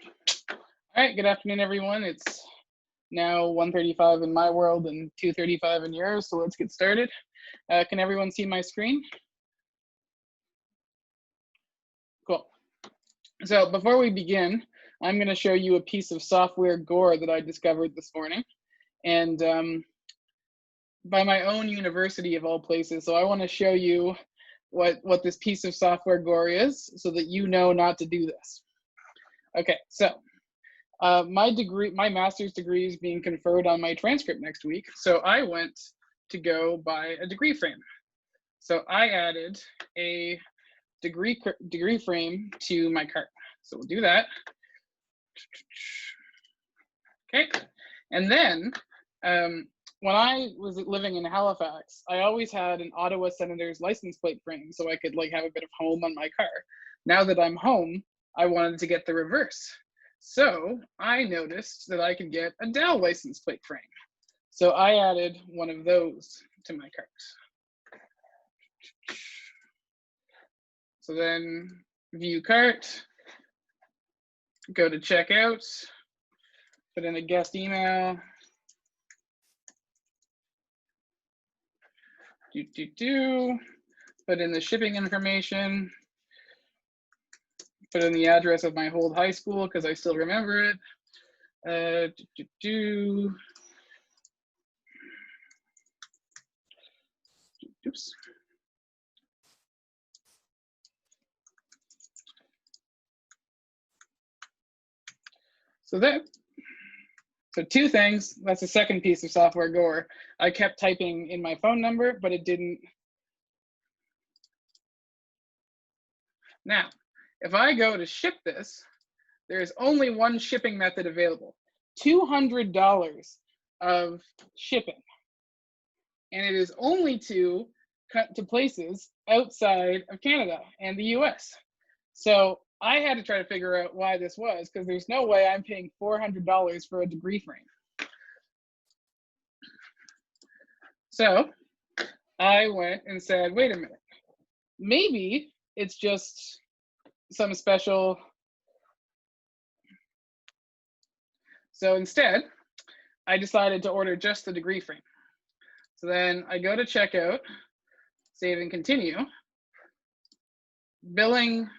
All right, good afternoon, everyone. It's now 1:35 in my world and 2:35 in yours, so let's get started. Can everyone see my screen? Cool. So before we begin, I'm going to show you a piece of software gore that I discovered this morning, and by my own university of all places. So I want to show you what this piece of software gore is, so that you know not to do this. Okay, so my master's degree is being conferred on my transcript next week. So I went to go buy a degree frame. So I added a degree frame to my cart. So we'll do that. Okay. And then when I was living in Halifax, I always had an Ottawa Senators license plate frame so I could like have a bit of home on my car. Now that I'm home, I wanted to get the reverse. So I noticed that I could get a Dal license plate frame. So I added one of those to my cart. So then view cart, go to checkout, put in a guest email, put in the shipping information, put in the address of my old high school because I still remember it. Oops. So two things. That's the second piece of software gore. I kept typing in my phone number, but it didn't. Now, if I go to ship this, there's only one shipping method available, $200 of shipping. And it is only to places outside of Canada and the US. So I had to try to figure out why this was, because there's no way I'm paying $400 for a degree frame. So I went and said, wait a minute, maybe it's just some special. So instead, I decided to order just the degree frame. So then I go to checkout, save and continue, billing,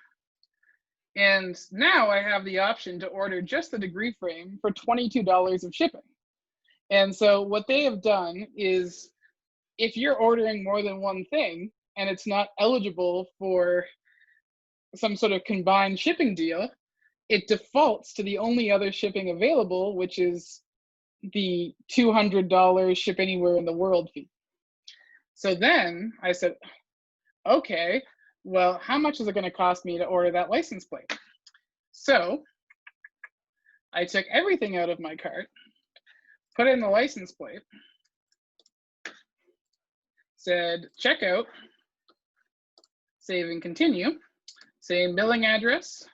and now I have the option to order just the degree frame for $22 of shipping. And so what they have done is, if you're ordering more than one thing and it's not eligible for some sort of combined shipping deal, it defaults to the only other shipping available, which is the $200 ship anywhere in the world fee. So then I said, okay, well, how much is it going to cost me to order that license plate? So I took everything out of my cart, put in the license plate, said checkout, save and continue, same billing address,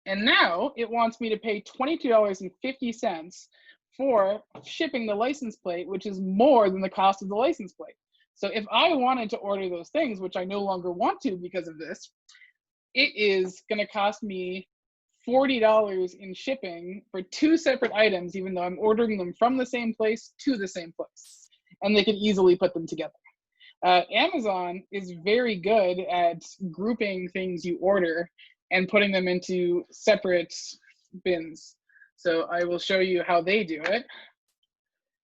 and now it wants me to pay $22.50 for shipping the license plate, which is more than the cost of the license plate. So if I wanted to order those things, which I no longer want to because of this, it is going to cost me $40 in shipping for two separate items, even though I'm ordering them from the same place to the same place. And they can easily put them together. Amazon is very good at grouping things you order and putting them into separate bins. So I will show you how they do it,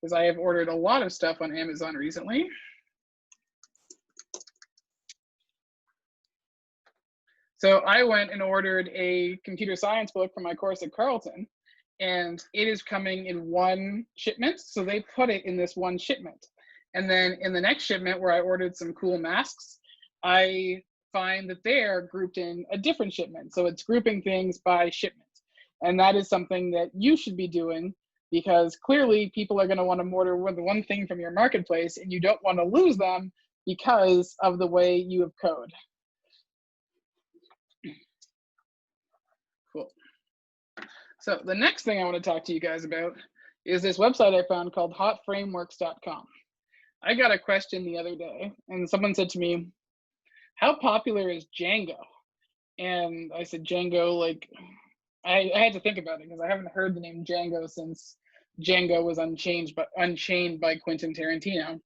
because I have ordered a lot of stuff on Amazon recently. So I went and ordered a computer science book for my course at Carleton, and it is coming in one shipment. So they put it in this one shipment. And then in the next shipment, where I ordered some cool masks, I find that they're grouped in a different shipment. So it's grouping things by shipment. And that is something that you should be doing, because clearly people are going to want to order one thing from your marketplace, and you don't want to lose them because of the way you have code. Cool. So the next thing I want to talk to you guys about is this website I found called hotframeworks.com. I got a question the other day, and someone said to me, how popular is Django? And I said, Django, like I had to think about it because I haven't heard the name Django since Django was unchained by Quentin Tarantino.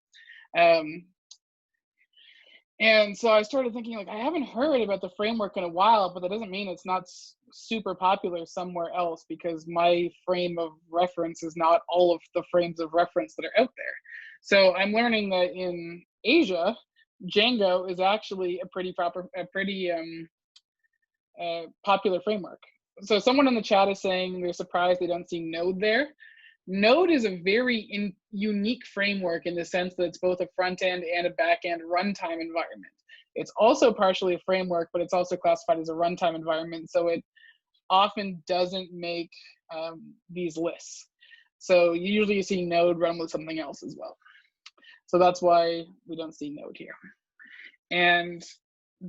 And so I started thinking, like, I haven't heard about the framework in a while, but that doesn't mean it's not super popular somewhere else, because my frame of reference is not all of the frames of reference that are out there. So I'm learning that in Asia, Django is actually a pretty popular framework. So someone in the chat is saying they're surprised they don't see Node there. Node is a very unique framework in the sense that it's both a front end and a back end runtime environment. It's also partially a framework, but it's also classified as a runtime environment, so it often doesn't make these lists. So usually you see Node run with something else as well. So that's why we don't see Node here. And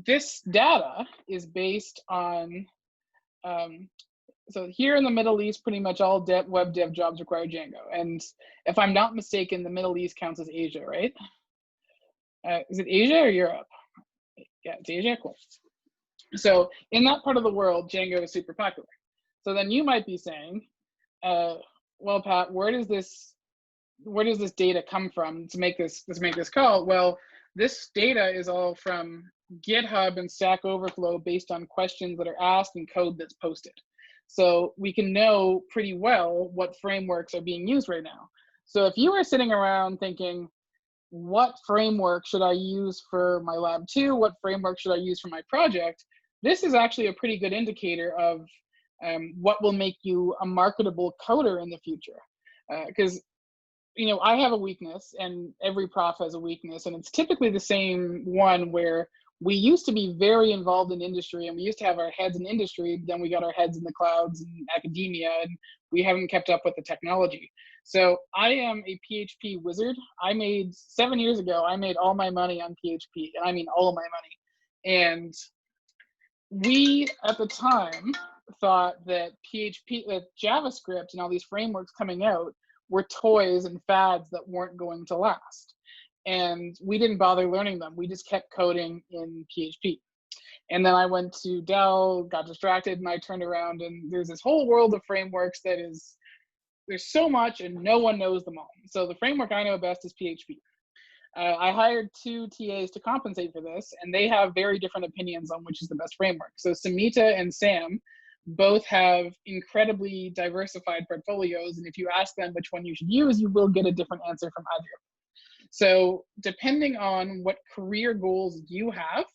this data is based on, so here in the Middle East, pretty much all web dev jobs require Django. And if I'm not mistaken, the Middle East counts as Asia, right? Is it Asia or Europe? Yeah, it's Asia, cool. So in that part of the world, Django is super popular. So then you might be saying, well, Pat, where does this data come from to make this call? Well, this data is all from GitHub and Stack Overflow based on questions that are asked and code that's posted. So we can know pretty well what frameworks are being used right now. So if you were sitting around thinking, what framework should I use for my lab 2? What framework should I use for my project? This is actually a pretty good indicator of what will make you a marketable coder in the future. Because you know, I have a weakness, and every prof has a weakness, and it's typically the same one where we used to be very involved in industry, and we used to have our heads in industry, then we got our heads in the clouds and academia, and we haven't kept up with the technology. So I am a PHP wizard. 7 years ago, I made all my money on PHP, and I mean all of my money. And we, at the time, thought that that JavaScript and all these frameworks coming out were toys and fads that weren't going to last. And we didn't bother learning them. We just kept coding in PHP. And then I went to Dell, got distracted, and I turned around, and there's this whole world of frameworks that is, there's so much and no one knows them all. So the framework I know best is PHP. I hired 2 TAs to compensate for this, and they have very different opinions on which is the best framework. So Samita and Sam both have incredibly diversified portfolios, and if you ask them which one you should use, you will get a different answer from either of them. So depending on what career goals you have,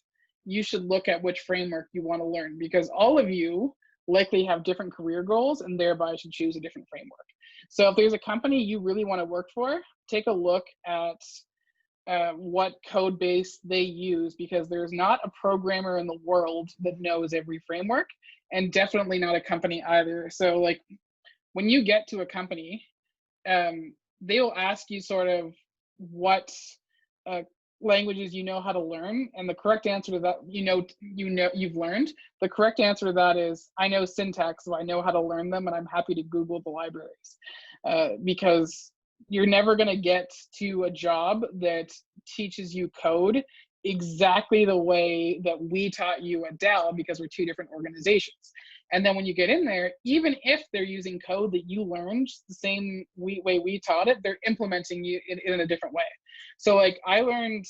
you should look at which framework you want to learn, because all of you likely have different career goals and thereby should choose a different framework. So if there's a company you really want to work for, take a look at what code base they use, because there's not a programmer in the world that knows every framework, and definitely not a company either. So like when you get to a company, they will ask you sort of what languages you know how to learn, and the correct answer to that, you've learned. The correct answer to that is, I know syntax, so I know how to learn them, and I'm happy to Google the libraries, because you're never going to get to a job that teaches you code exactly the way that we taught you at Dell, because we're 2 different organizations. And then when you get in there, even if they're using code that you learned the same way we taught it, they're implementing it in a different way. So like I learned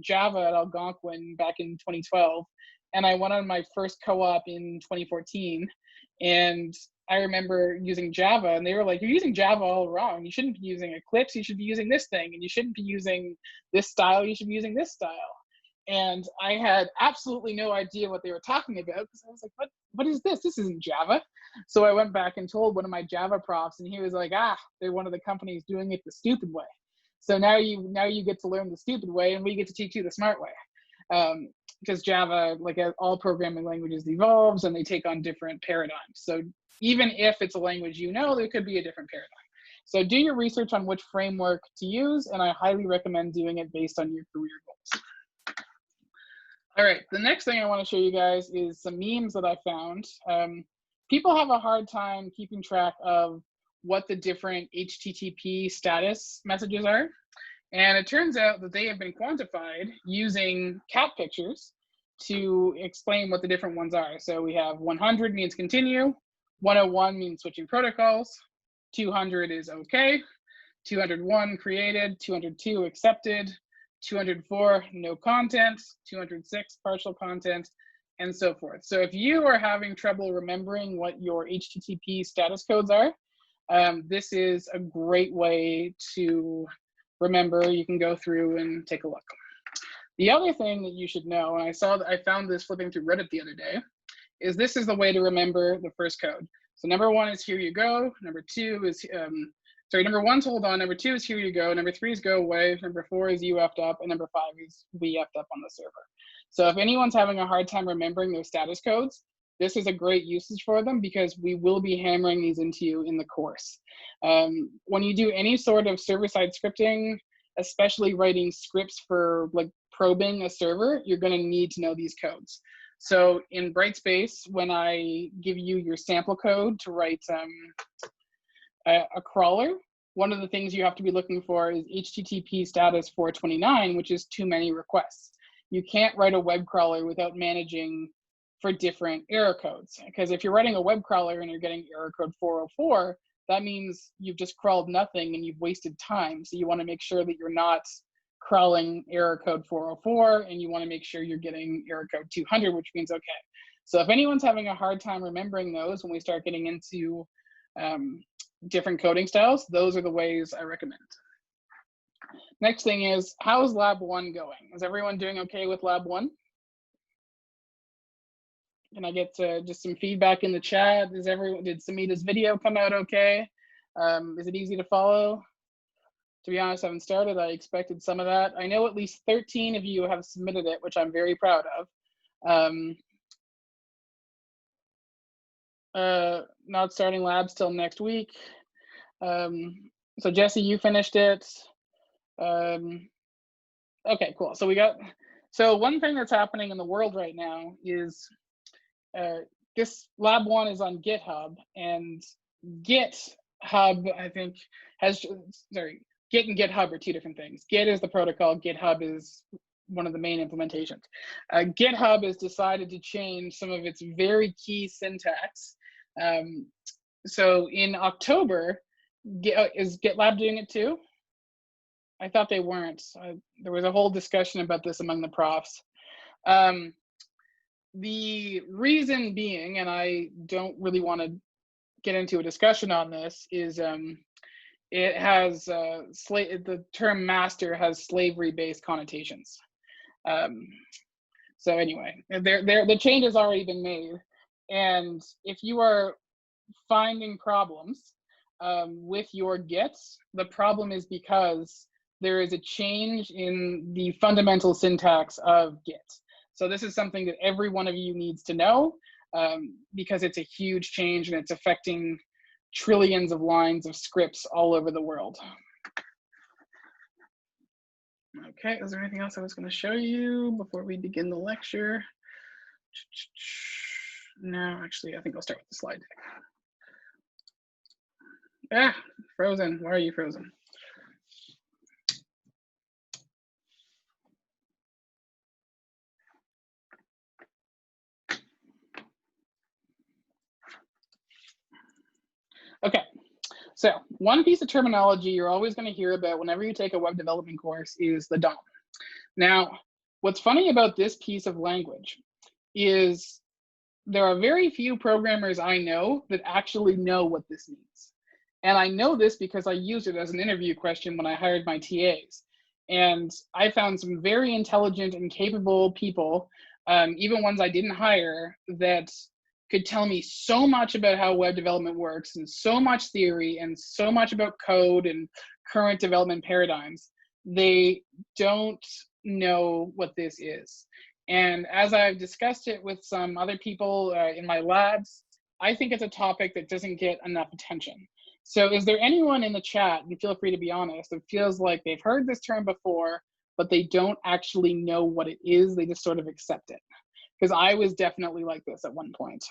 Java at Algonquin back in 2012, and I went on my first co-op in 2014. And I remember using Java, and they were like, you're using Java all wrong. You shouldn't be using Eclipse. You should be using this thing. And you shouldn't be using this style. You should be using this style. And I had absolutely no idea what they were talking about, because I was like, what is this? This isn't Java. So I went back and told one of my Java profs, and he was like, they're one of the companies doing it the stupid way. So now you get to learn the stupid way, and we get to teach you the smart way. Because Java, like all programming languages, evolves and they take on different paradigms. So even if it's a language you know, there could be a different paradigm. So do your research on which framework to use, and I highly recommend doing it based on your career goals. All right, the next thing I want to show you guys is some memes that I found. People have a hard time keeping track of what the different HTTP status messages are. And it turns out that they have been quantified using cat pictures to explain what the different ones are. So we have 100 means continue, 101 means switching protocols. 200 is okay. 201 created. 202 accepted. 204 no content. 206 partial content, and so forth. So if you are having trouble remembering what your HTTP status codes are, this is a great way to remember. You can go through and take a look. The other thing that you should know, and I found this flipping through Reddit the other day, is this is the way to remember the first code. So number 1 is here you go. Number 2 is, number 1's hold on. Number 2 is here you go. Number 3 is go away. Number 4 is you effed up. And number 5 is we effed up on the server. So if anyone's having a hard time remembering their status codes, this is a great usage for them because we will be hammering these into you in the course. When you do any sort of server-side scripting, especially writing scripts for like probing a server, you're going to need to know these codes. So in Brightspace, when I give you your sample code to write a crawler, one of the things you have to be looking for is HTTP status 429, which is too many requests. You can't write a web crawler without managing for different error codes. Because if you're writing a web crawler and you're getting error code 404, that means you've just crawled nothing and you've wasted time. So you want to make sure that you're not crawling error code 404, and you want to make sure you're getting error code 200, which means okay. So if anyone's having a hard time remembering those when we start getting into different coding styles, those are the ways I recommend. Next thing is, how's lab 1 going? Is everyone doing okay with lab 1? Can I get just some feedback in the chat? Did Samita's video come out okay? Is it easy to follow? To be honest, I haven't started. I expected some of that. I know at least 13 of you have submitted it, which I'm very proud of. Not starting labs till next week. So Jesse, you finished it. Okay, cool. So one thing that's happening in the world right now is this lab 1 is on GitHub, and GitHub, I think, Git and GitHub are two different things. Git is the protocol. GitHub is one of the main implementations. GitHub has decided to change some of its very key syntax. So in October, is GitLab doing it too? I thought they weren't. There was a whole discussion about this among the profs. The reason being, and I don't really want to get into a discussion on this, is it has the term master has slavery-based connotations. So anyway, the change has already been made, and if you are finding problems with your Gits, the problem is because there is a change in the fundamental syntax of Git. So this is something that every one of you needs to know because it's a huge change and it's affecting trillions of lines of scripts all over the world. Okay, is there anything else I was going to show you before we begin the lecture? No, actually, I think I'll start with the slide deck. Ah, frozen. Why are you frozen? Okay, so one piece of terminology you're always going to hear about whenever you take a web development course is the DOM. Now, what's funny about this piece of language is there are very few programmers I know that actually know what this means. And I know this because I used it as an interview question when I hired my TAs. And I found some very intelligent and capable people, even ones I didn't hire, that could tell me so much about how web development works and so much theory and so much about code and current development paradigms. They don't know what this is. And as I've discussed it with some other people in my labs, I think it's a topic that doesn't get enough attention. So is there anyone in the chat, and feel free to be honest, that feels like they've heard this term before, but they don't actually know what it is, they just sort of accept it? Because I was definitely like this at one point.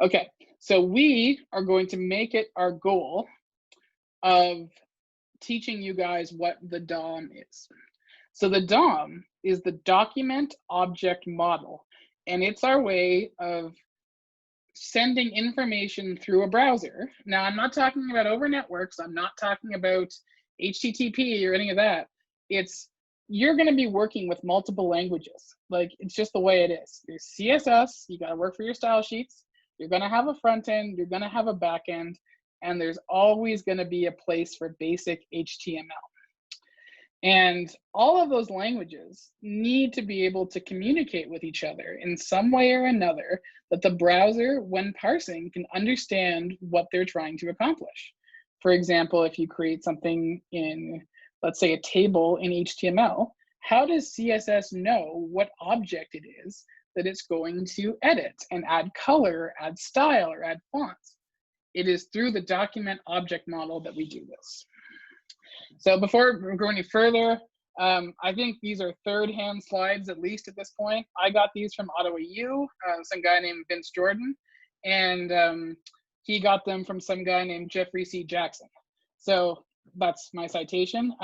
Okay, so we are going to make it our goal of teaching you guys what the DOM is. So the DOM is the document object model, and it's our way of sending information through a browser. Now, I'm not talking about over networks. I'm not talking about HTTP or any of that. You're going to be working with multiple languages. Like, it's just the way it is. There's CSS, you got to work for your style sheets. You're going to have a front end, you're going to have a back end, and there's always going to be a place for basic HTML. And all of those languages need to be able to communicate with each other in some way or another that the browser, when parsing, can understand what they're trying to accomplish. For example, if you create something in, let's say, a table in HTML, how does CSS know what object it is that it's going to edit and add color, add style, or add fonts? It is through the document object model that we do this. So before we go any further, I think these are third-hand slides, at least at this point. I got these from Ottawa U, some guy named Vince Jordan, and he got them from some guy named Jeffrey C. Jackson. So that's my citation.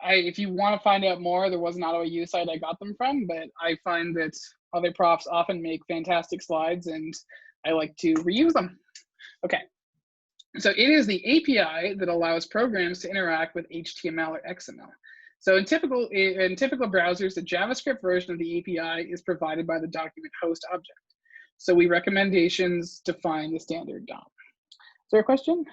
If you want to find out more, there was an Ottawa U site I got them from, but I find that other profs often make fantastic slides, and I like to reuse them. Okay. So it is the API that allows programs to interact with HTML or XML. So in typical browsers, the JavaScript version of the API is provided by the document host object. So we recommendations define the standard DOM. Is there a question?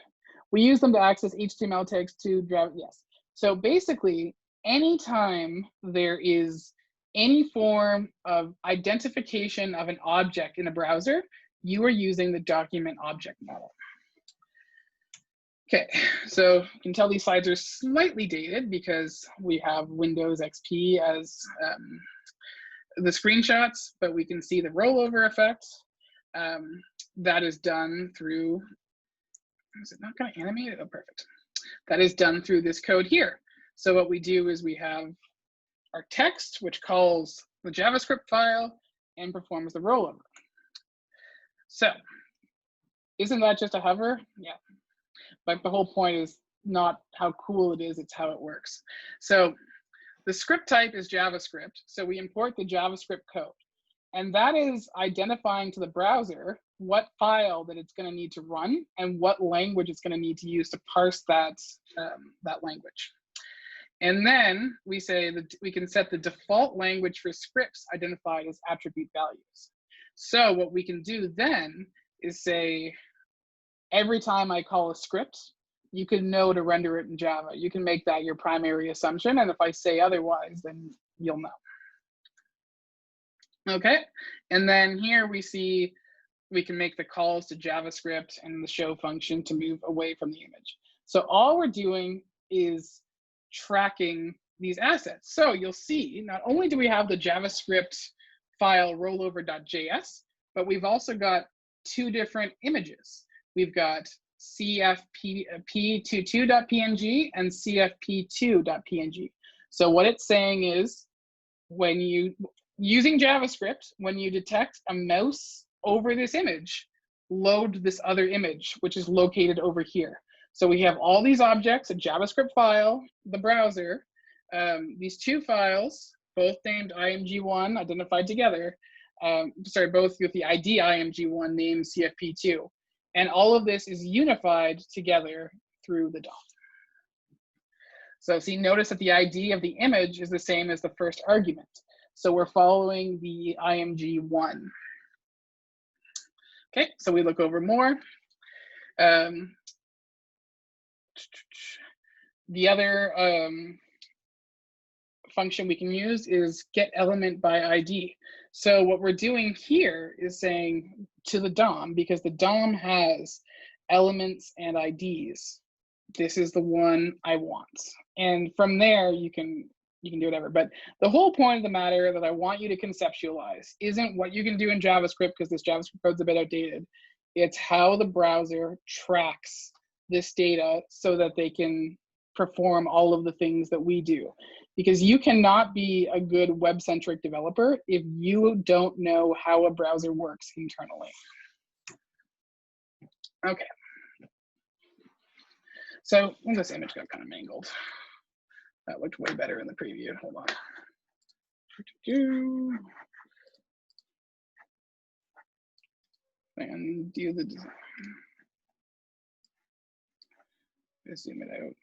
We use them to access HTML tags to drive, yes. So basically, anytime there is any form of identification of an object in a browser, you are using the document object model. Okay, so you can tell these slides are slightly dated because we have Windows XP as the screenshots, but we can see the rollover effect. That is done through, is it not going to animate it? Oh, perfect. That is done through this code here. So what we do is we have our text, which calls the JavaScript file and performs the rollover. So isn't that just a hover? Yeah. But the whole point is not how cool it is, it's how it works. So the script type is JavaScript. So we import the JavaScript code. And that is identifying to the browser what file that it's going to need to run and what language it's going to need to use to parse that, that language. And then we say that we can set the default language for scripts identified as attribute values. So what we can do then is say, every time I call a script, you can know to render it in Java. You can make that your primary assumption. And if I say otherwise, then you'll know. Okay, and then here we see we can make the calls to JavaScript and the show function to move away from the image. So all we're doing is tracking these assets. So you'll see, not only do we have the JavaScript file rollover.js, but we've also got two different images. We've got cfp22.png and cfp2.png. So what it's saying is, when you, using JavaScript, when you detect a mouse over this image, load this other image, which is located over here. So we have all these objects, a JavaScript file, the browser, these two files, both named img1, identified together, both with the ID img1 named cfp2. And all of this is unified together through the DOM. So see, notice that the ID of the image is the same as the first argument. So we're following the img1. Okay, so we look over more. The other function we can use is get element by ID. So what we're doing here is saying to the DOM, because the DOM has elements and IDs, this is the one I want. And from there, you can do whatever. But the whole point of the matter that I want you to conceptualize isn't what you can do in JavaScript, because this JavaScript code's a bit outdated. It's how the browser tracks this data so that they can perform all of the things that we do. Because you cannot be a good web-centric developer if you don't know how a browser works internally. Okay. So this image got kind of mangled. That looked way better in the preview. Hold on. and do the, let's zoom it out.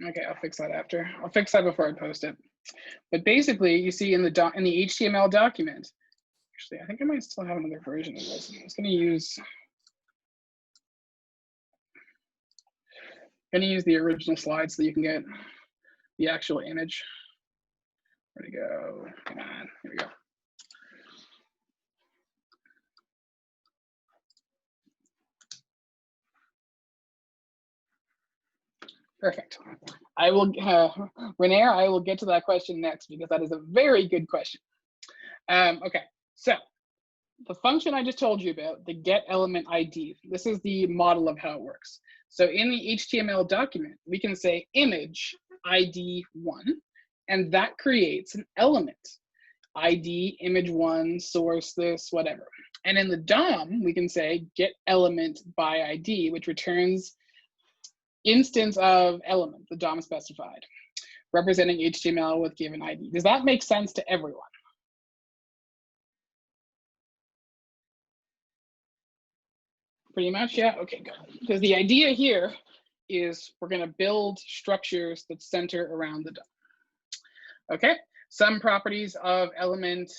Okay, I'll fix that after. I'll fix that before I post it. But basically, you see in the HTML document, actually, I think I might still have another version of this. I'm just going to use the original slide so that you can get the actual image. Where'd it go? Come on, here we go. Perfect. I will, Renee, I will get to that question next because that is a very good question. Okay, so the function I just told you about, the get element ID, this is the model of how it works. So in the HTML document, we can say image ID 1, and that creates an element. ID image 1, source this, whatever. And in the DOM, we can say get element by ID, which returns instance of element, the DOM specified, representing HTML with given ID. Does that make sense to everyone? Pretty much, yeah, okay, good. Because the idea here is we're gonna build structures that center around the DOM. Okay, some properties of element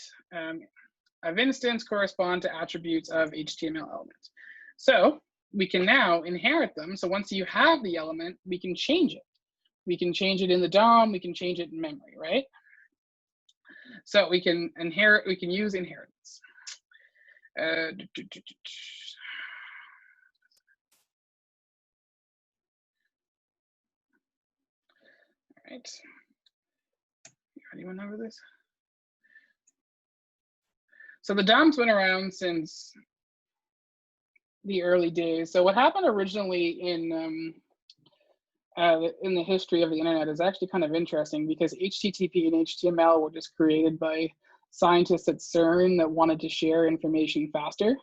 of instance correspond to attributes of HTML element. So we can now inherit them. So once you have the element, we can change it. We can change it in the DOM, we can change it in memory, right? So we can inherit, we can use inheritance. All right. Anyone over this? So the DOM's been around since the early days. So what happened originally in the history of the internet is actually kind of interesting because HTTP and HTML were just created by scientists at CERN that wanted to share information faster.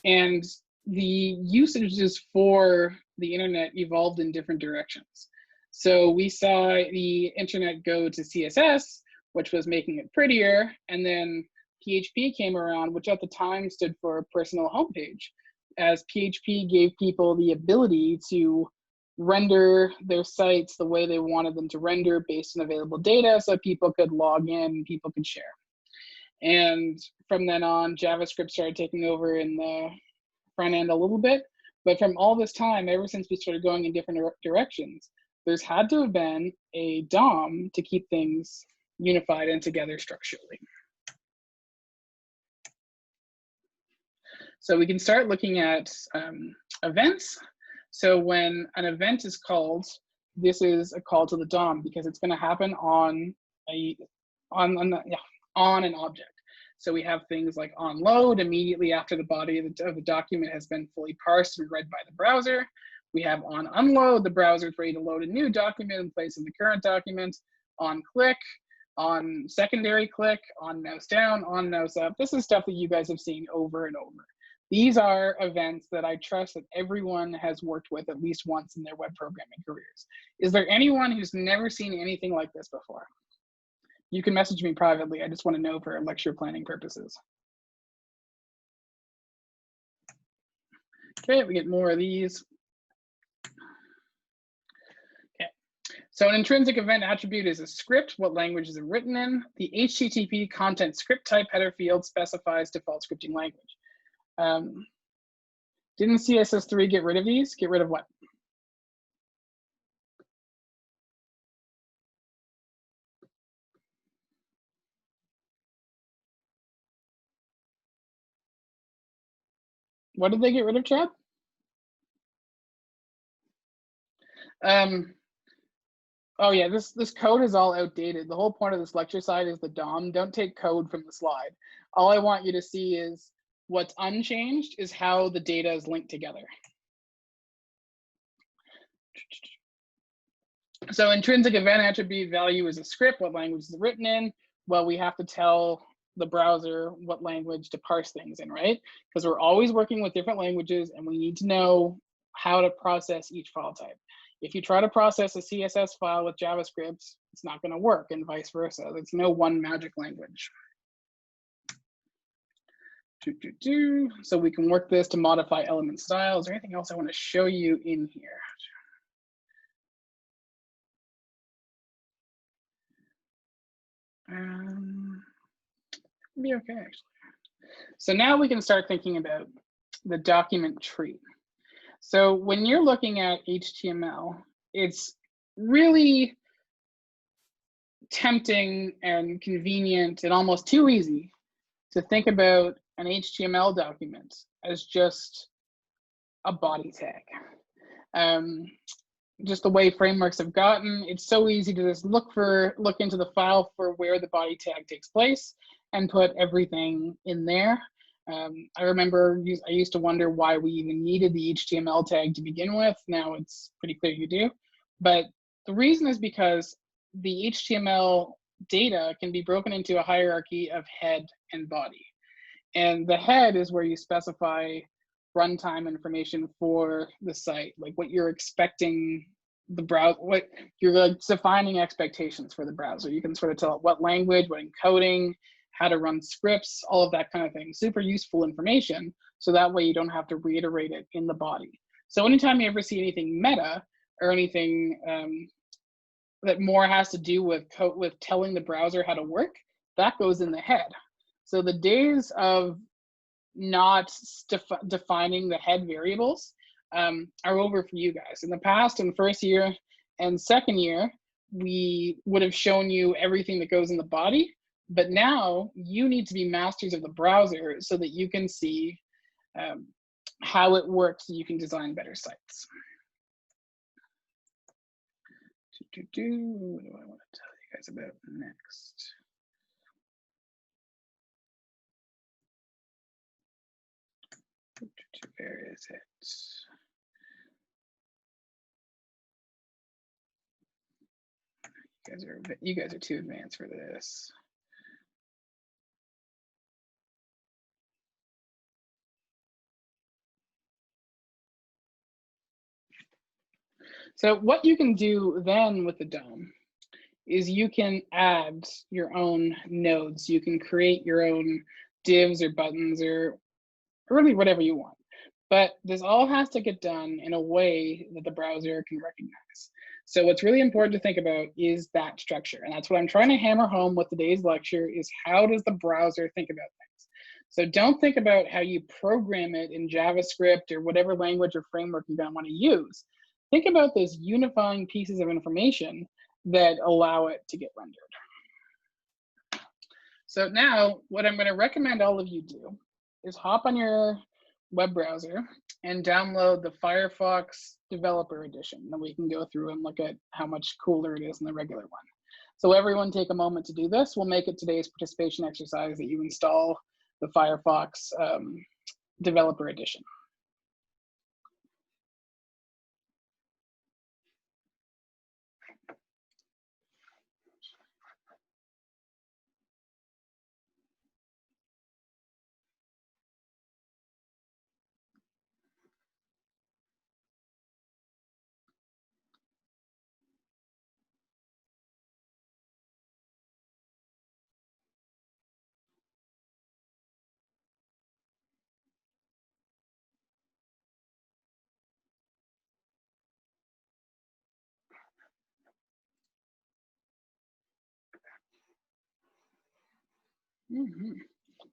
And the usages for the internet evolved in different directions. So we saw the internet go to CSS, which was making it prettier, and then PHP came around, which at the time stood for personal homepage, as PHP gave people the ability to render their sites the way they wanted them to render based on available data, so people could log in, people could share. And from then on, JavaScript started taking over in the front end a little bit. But from all this time, ever since we started going in different directions, there's had to have been a DOM to keep things unified and together structurally. So we can start looking at events. So when an event is called, this is a call to the DOM because it's going to happen on an object. So we have things like on load immediately after the body of the document has been fully parsed and read by the browser. We have on unload, the browser is ready to load a new document in place of the current document. On click, on secondary click, on mouse down, on mouse up. This is stuff that you guys have seen over and over. These are events that I trust that everyone has worked with at least once in their web programming careers. Is there anyone who's never seen anything like this before? You can message me privately. I just want to know for lecture planning purposes. Okay, we get more of these. Okay, so an intrinsic event attribute is a script. What language is it written in? The HTTP content script type header field specifies default scripting language. Didn't CSS3 get rid of these? Get rid of what? What did they get rid of, Chad? Oh yeah, this code is all outdated. The whole point of this lecture slide is the DOM. Don't take code from the slide. All I want you to see is what's unchanged is how the data is linked together. So intrinsic event attribute value is a script. What language is it written in? Well, we have to tell the browser what language to parse things in, right? Because we're always working with different languages and we need to know how to process each file type. If you try to process a CSS file with JavaScript, it's not going to work, and vice versa. There's no one magic language. So we can work this to modify element styles. Is there anything else I want to show you in here? Be okay, actually. So now we can start thinking about the document tree. So when you're looking at HTML, it's really tempting and convenient and almost too easy to think about an HTML document as just a body tag. Just the way frameworks have gotten, it's so easy to just look into the file for where the body tag takes place and put everything in there. I remember I used to wonder why we even needed the HTML tag to begin with. Now it's pretty clear you do. But the reason is because the HTML data can be broken into a hierarchy of head and body. And the head is where you specify runtime information for the site, like what you're expecting the browser, what you're like defining expectations for the browser. You can sort of tell it what language, what encoding, how to run scripts, all of that kind of thing. Super useful information. So that way you don't have to reiterate it in the body. So anytime you ever see anything meta or anything that more has to do with telling the browser how to work, that goes in the head. So the days of not defining the head variables are over for you guys. In the past, in the first year and second year, we would have shown you everything that goes in the body, but now you need to be masters of the browser so that you can see how it works so you can design better sites. What do I want to tell you guys about next? Where is it? You guys are too advanced for this. So what you can do then with the DOM is you can add your own nodes. You can create your own divs or buttons or really whatever you want. But this all has to get done in a way that the browser can recognize. So what's really important to think about is that structure. And that's what I'm trying to hammer home with today's lecture is how does the browser think about things? So don't think about how you program it in JavaScript or whatever language or framework you're going to want to use. Think about those unifying pieces of information that allow it to get rendered. So now what I'm going to recommend all of you do is hop on your web browser and download the Firefox Developer Edition. And we can go through and look at how much cooler it is than the regular one. So everyone take a moment to do this. We'll make it today's participation exercise that you install the Firefox Developer Edition.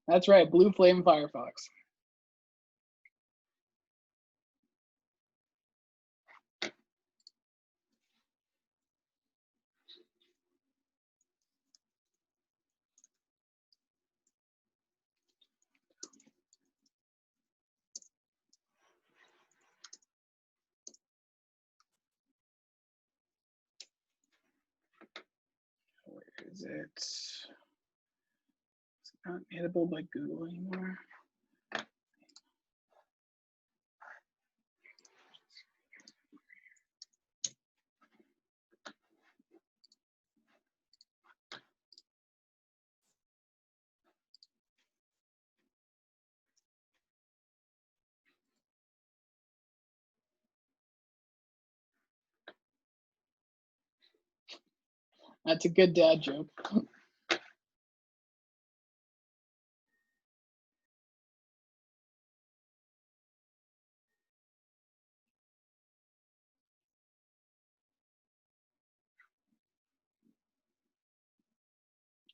That's right, Blue Flame Firefox. Where is it? It's not hittable by Google anymore. That's a good dad joke.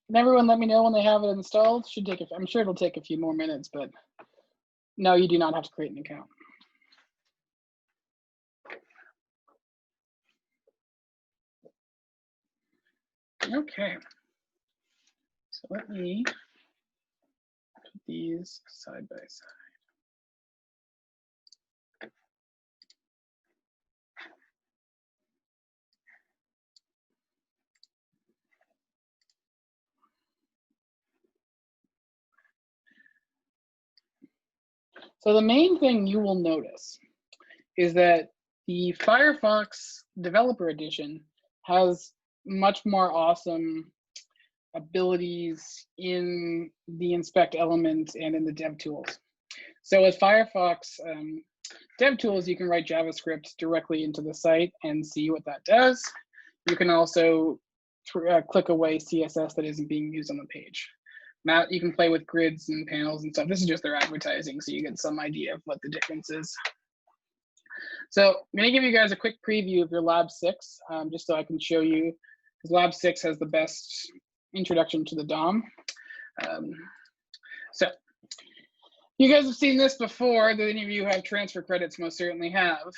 Can everyone let me know when they have it installed? Should take I'm sure it'll take a few more minutes, but no, you do not have to create an account. Okay. So let me put these side by side. So the main thing you will notice is that the Firefox Developer Edition has much more awesome abilities in the inspect element and in the dev tools. So with Firefox dev tools, you can write JavaScript directly into the site and see what that does. You can also click away CSS that isn't being used on the page. Now you can play with grids and panels and stuff. This is just their advertising, so you get some idea of what the difference is. So I'm going to give you guys a quick preview of your Lab 6, just so I can show you, because Lab 6 has the best introduction to the DOM. So you guys have seen this before. Any of you who have transfer credits most certainly have.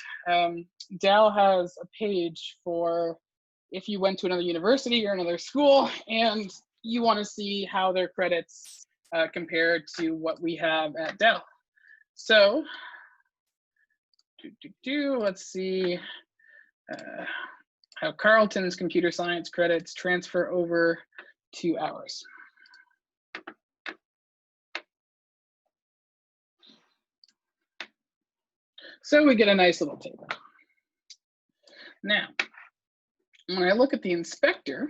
Dal has a page for if you went to another university or another school and you want to see how their credits compare to what we have at Dal. So let's see how Carleton's computer science credits transfer over to ours. So we get a nice little table. Now, when I look at the inspector,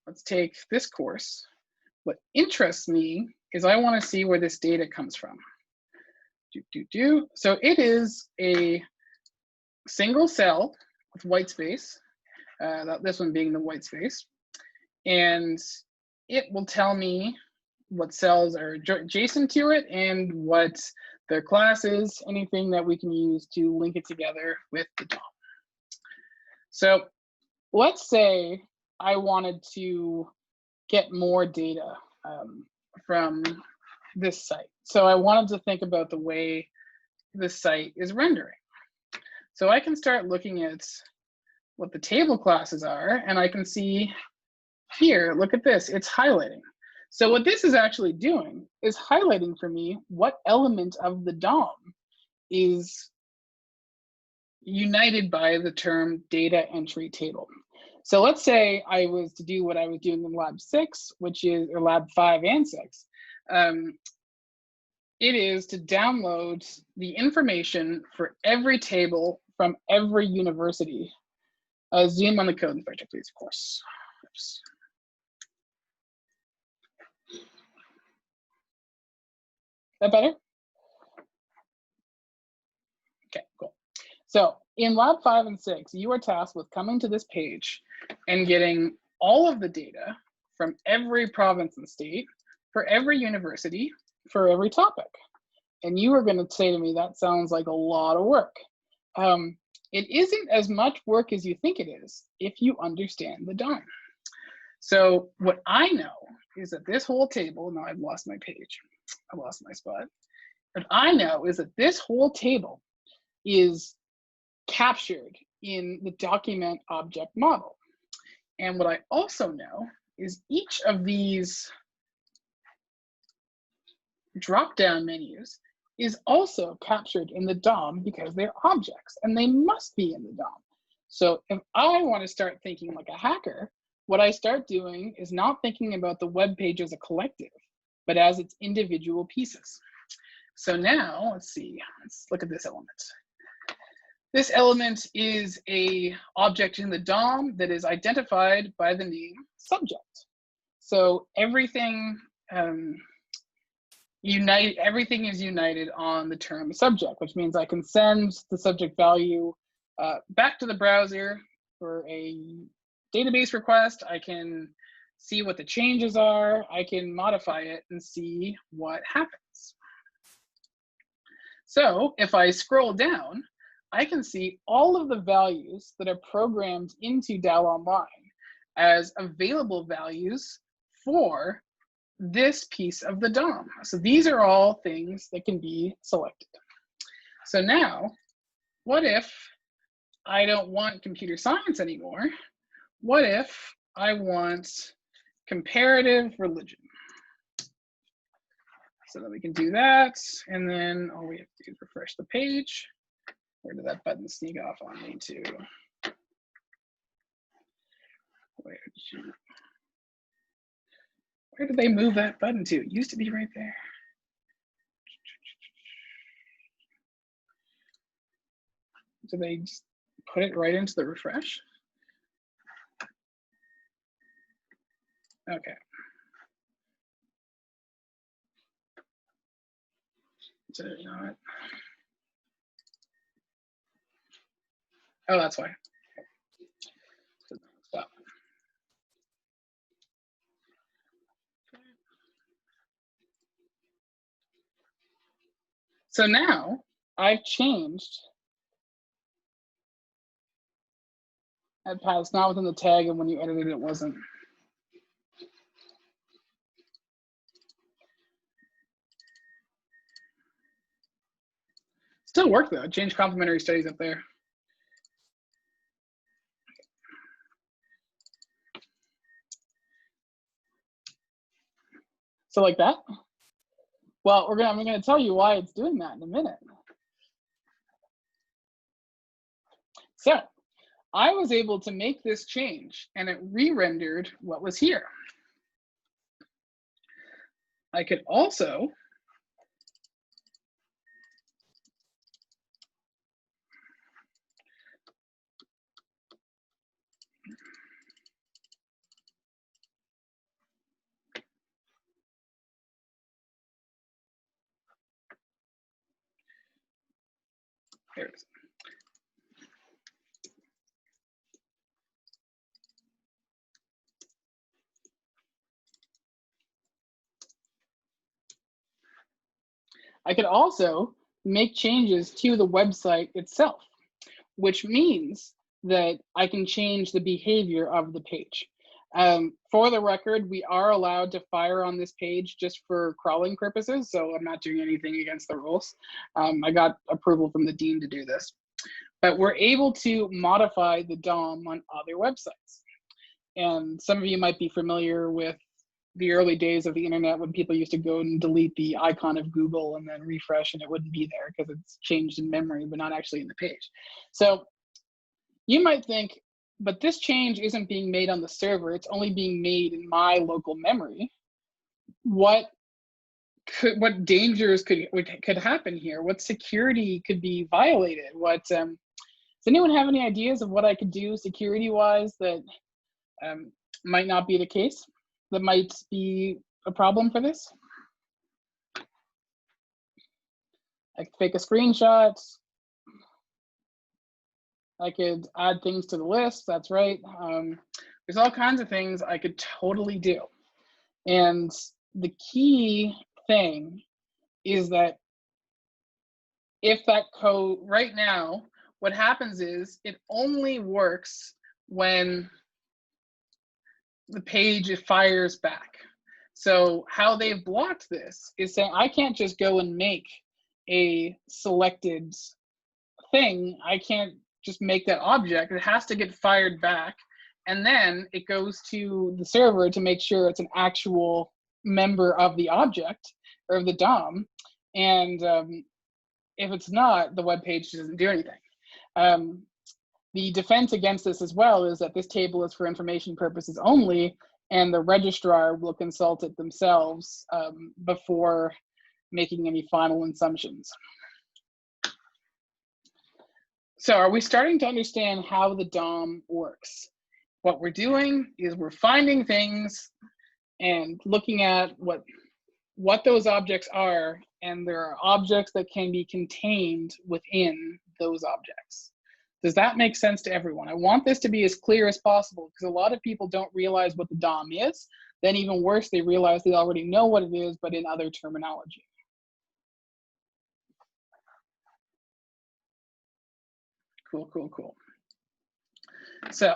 let's take this course. What interests me is I want to see where this data comes from. So it is a single cell with white space, this one being the white space, and it will tell me what cells are adjacent to it and what their class is, anything that we can use to link it together with the DOM. So let's say I wanted to get more data from this site. So I wanted to think about the way the site is rendering. So I can start looking at what the table classes are, and I can see here, look at this, it's highlighting. So what this is actually doing is highlighting for me what element of the DOM is united by the term data entry table. So let's say I was to do what I was doing in Lab 6, which is, or Lab 5 and 6. It is to download the information for every table from every university. Zoom on the code inspector, please, of course. Oops. That better? Okay, cool. So in Lab 5 and 6, you are tasked with coming to this page and getting all of the data from every province and state, for every university, for every topic. And you are going to say to me, that sounds like a lot of work. It isn't as much work as you think it is if you understand the DOM. So what I know is that this whole table, now I've lost my page, I lost my spot. What I know is that this whole table is captured in the document object model. And what I also know is each of these drop-down menus is also captured in the DOM because they're objects and they must be in the DOM. So if I want to start thinking like a hacker, what I start doing is not thinking about the web page as a collective, but as its individual pieces. So now let's see, let's look at this element. This element is an object in the DOM that is identified by the name subject. So everything everything is united on the term subject, which means I can send the subject value back to the browser for a database request. I can see what the changes are. I can modify it and see what happens. So if I scroll down, I can see all of the values that are programmed into Dal Online as available values for this piece of the DOM. So these are all things that can be selected. So now, what if I don't want computer science anymore? What if I want comparative religion? So then we can do that, and then all we have to do is refresh the page. Where did that button sneak off on me too? Where did they move that button to? It used to be right there. So they just put it right into the refresh? Okay. So you know what? Oh, that's why. Stop. So now I've changed that path. It's not within the tag, and when you edited it wasn't. Still worked though. Change complementary studies up there. So like that? Well, I'm gonna tell you why it's doing that in a minute. So I was able to make this change and it re-rendered what was here. I could also there it is. I could also make changes to the website itself, which means that I can change the behavior of the page. For the record, we are allowed to fire on this page just for crawling purposes, so I'm not doing anything against the rules. I got approval from the dean to do this. But we're able to modify the DOM on other websites. And some of you might be familiar with the early days of the internet when people used to go and delete the icon of Google and then refresh and it wouldn't be there because it's changed in memory, but not actually in the page. So you might think, but this change isn't being made on the server, it's only being made in my local memory. What dangers could happen here? What security could be violated? Does anyone have any ideas of what I could do security-wise that might not be the case? That might be a problem for this? I could fake a screenshot. I could add things to the list, that's right. There's all kinds of things I could totally do. And the key thing is that if that code, right now, what happens is it only works when the page fires back. So how they've blocked this is saying I can't just go and make a selected thing. I can't just make that object. It has to get fired back. And then it goes to the server to make sure it's an actual member of the object or of the DOM. And if it's not, the web page doesn't do anything. The defense against this as well is that this table is for information purposes only, and the registrar will consult it themselves before making any final assumptions. So are we starting to understand how the DOM works? What we're doing is we're finding things and looking at what those objects are, and there are objects that can be contained within those objects. Does that make sense to everyone? I want this to be as clear as possible because a lot of people don't realize what the DOM is. Then even worse, they realize they already know what it is, but in other terminology. Cool, cool, cool. So,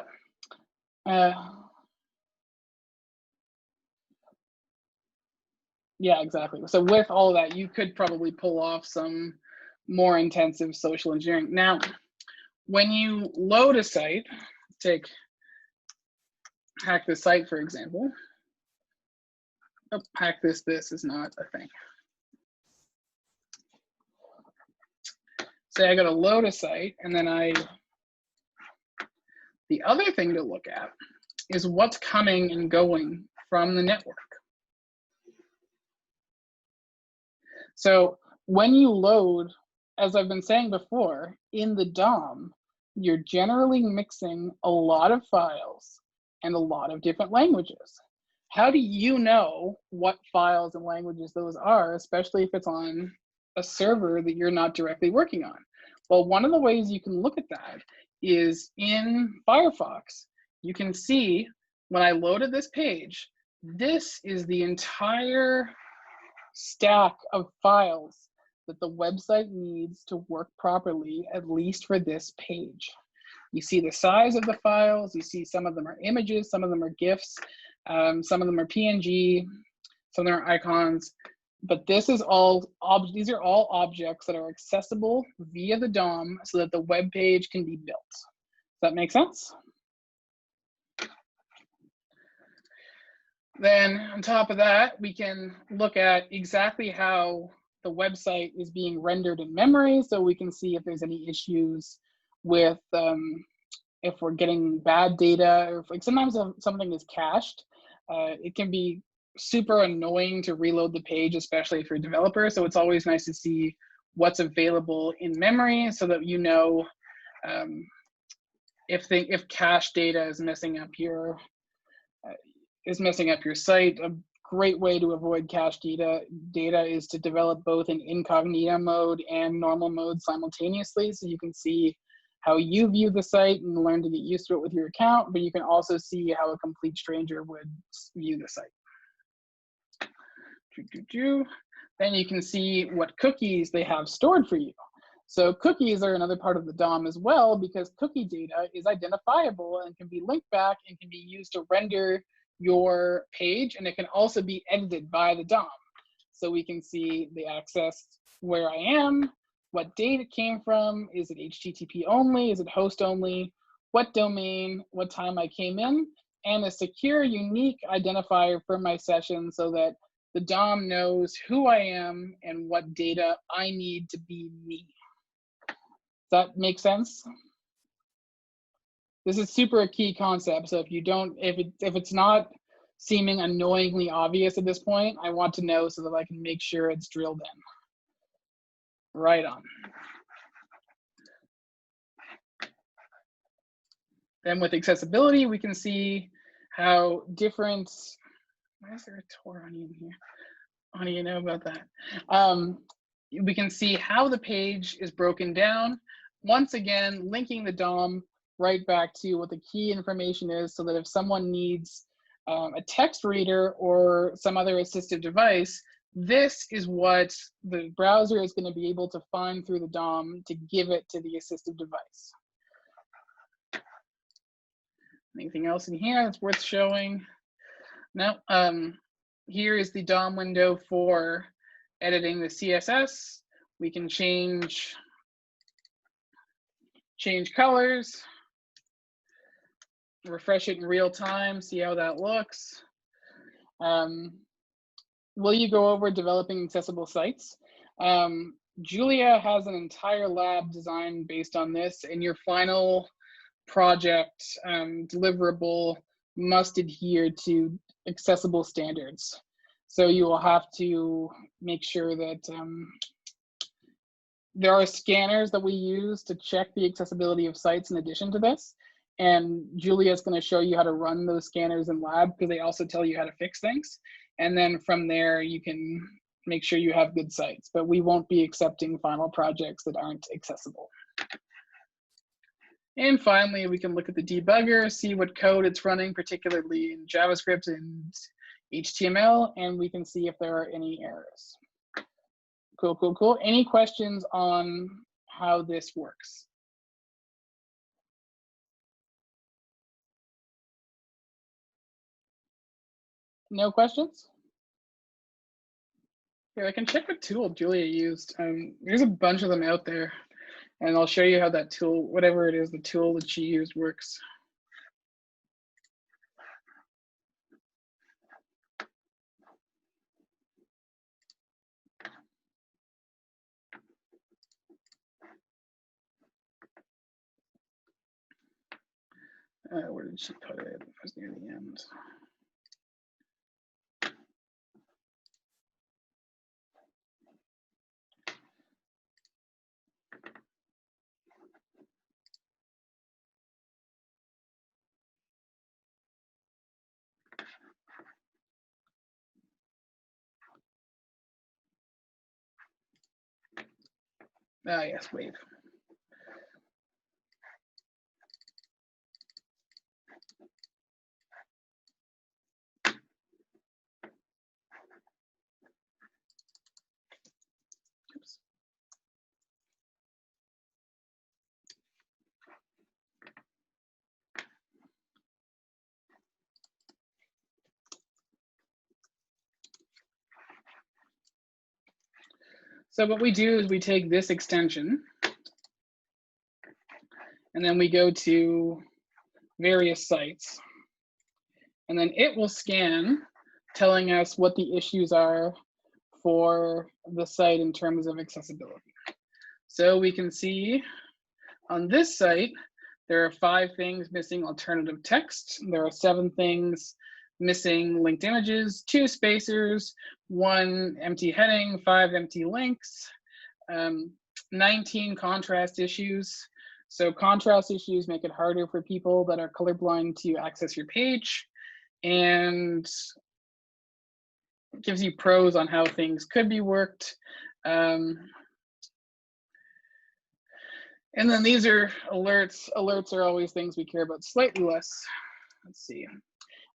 yeah, exactly. So with all of that, you could probably pull off some more intensive social engineering. Now, when you load a site, take hack this site, for example. Oh, hack this is not a thing. Say I got to load a site, and then the other thing to look at is what's coming and going from the network. So when you load, as I've been saying before, in the DOM, you're generally mixing a lot of files and a lot of different languages. How do you know what files and languages those are, especially if it's on a server that you're not directly working on? Well, one of the ways you can look at that is in Firefox. You can see when I loaded this page, this is the entire stack of files that the website needs to work properly, at least for this page. You see the size of the files, you see some of them are images, some of them are GIFs, some of them are PNG, some of them are icons, but this is all, these are all objects that are accessible via the DOM so that the web page can be built. Does that make sense? Then on top of that, we can look at exactly how the website is being rendered in memory, so we can see if there's any issues with if we're getting bad data, or if, like, sometimes if something is cached, it can be super annoying to reload the page, especially if you're a developer. So it's always nice to see what's available in memory so that you know if cache data is messing up your site. A great way to avoid cache data is to develop both in incognito mode and normal mode simultaneously, so you can see how you view the site and learn to get used to it with your account, but you can also see how a complete stranger would view the site. Then you can see what cookies they have stored for you. So cookies are another part of the DOM as well, because cookie data is identifiable and can be linked back and can be used to render your page, and it can also be edited by the DOM. So we can see the access, where I am, what date it came from, is it HTTP only, is it host only, what domain, what time I came in, and a secure, unique identifier for my session so that the DOM knows who I am and what data I need to be me. Does that make sense? This is super a key concept. So if you don't, if it's not seeming annoyingly obvious at this point, I want to know so that I can make sure it's drilled in. Right on. Then with accessibility, we can see how different, why is there a Tor onion here? How do you know about that? We can see how the page is broken down. Once again, linking the DOM right back to what the key information is, so that if someone needs a text reader or some other assistive device, this is what the browser is going to be able to find through the DOM to give it to the assistive device. Anything else in here that's worth showing? No. Here is the DOM window for editing the CSS. We can change colors, refresh it in real time, see how that looks. Will you go over developing accessible sites? Julia has an entire lab designed based on this, and your final project deliverable must adhere to accessible standards. So you will have to make sure that there are scanners that we use to check the accessibility of sites in addition to this. And Julia is going to show you how to run those scanners in lab, because they also tell you how to fix things. And then from there, you can make sure you have good sites. But we won't be accepting final projects that aren't accessible. And finally, we can look at the debugger, see what code it's running, particularly in JavaScript and HTML, and we can see if there are any errors. Cool, cool, cool. Any questions on how this works? No questions? Here, I can check what tool Julia used. There's a bunch of them out there, and I'll show you how that tool, whatever it is, the tool that she used works. Where did she put it? It was near the end. Ah, yes, Wave. Oops. So what we do is we take this extension, and then we go to various sites, and then it will scan, telling us what the issues are for the site in terms of accessibility. So we can see on this site, there are 5 things missing alternative text. There are 7 things missing linked images, 2 spacers, 1 empty heading, 5 empty links, 19 contrast issues. So contrast issues make it harder for people that are colorblind to access your page, and it gives you pros on how things could be worked. And then these are alerts. Alerts are always things we care about slightly less. Let's see.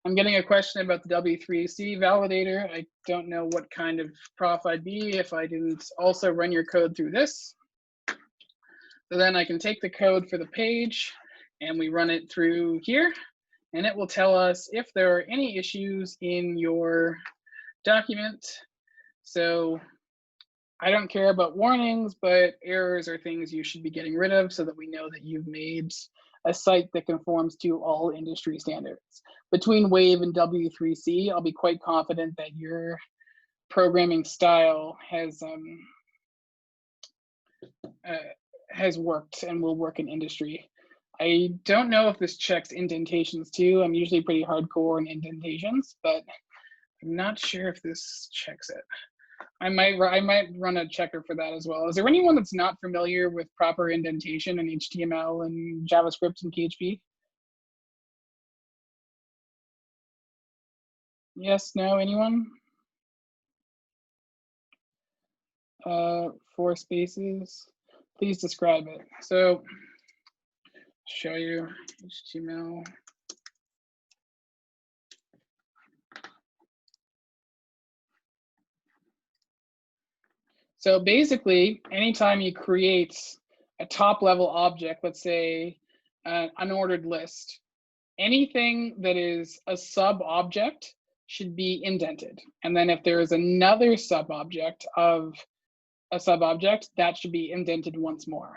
I'm getting a question about the W3C validator. I don't know what kind of prof I'd be if I didn't also run your code through this. So then I can take the code for the page and we run it through here, and it will tell us if there are any issues in your document. So I don't care about warnings, but errors are things you should be getting rid of so that we know that you've made a site that conforms to all industry standards. Between Wave and W3C, I'll be quite confident that your programming style has worked and will work in industry. I don't know if this checks indentations too. I'm usually pretty hardcore in indentations, but I'm not sure if this checks it. I might run a checker for that as well. Is there anyone that's not familiar with proper indentation in HTML and JavaScript and PHP? Yes, no, anyone? 4 spaces. Please describe it. So, show you HTML. So basically, anytime you create a top level object, let's say an unordered list, anything that is a sub object should be indented. And then if there is another sub object of a sub object, that should be indented once more.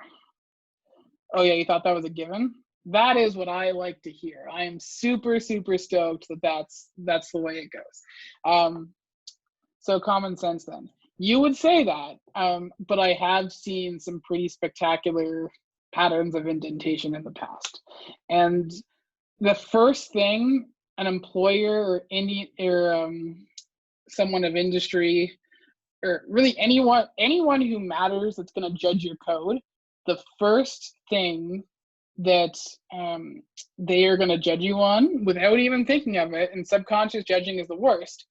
Oh yeah, you thought that was a given? That is what I like to hear. I am super, super stoked that that's the way it goes. So common sense then. You would say that, but I have seen some pretty spectacular patterns of indentation in the past. And the first thing an employer or someone of industry, or really anyone who matters that's going to judge your code, the first thing that they are going to judge you on without even thinking of it, and subconscious judging is the worst,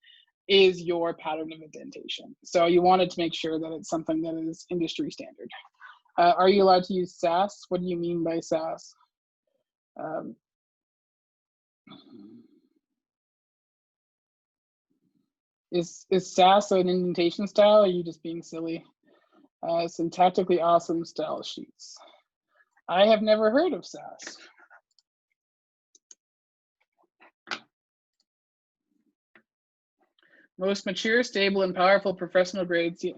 is your pattern of indentation. So you wanted to make sure that it's something that is industry standard. Are you allowed to use Sass? What do you mean by Sass? Is SAS an indentation style, or are you just being silly? Syntactically awesome style sheets. I have never heard of SAS. Most mature, stable, and powerful professional grades. Yeah,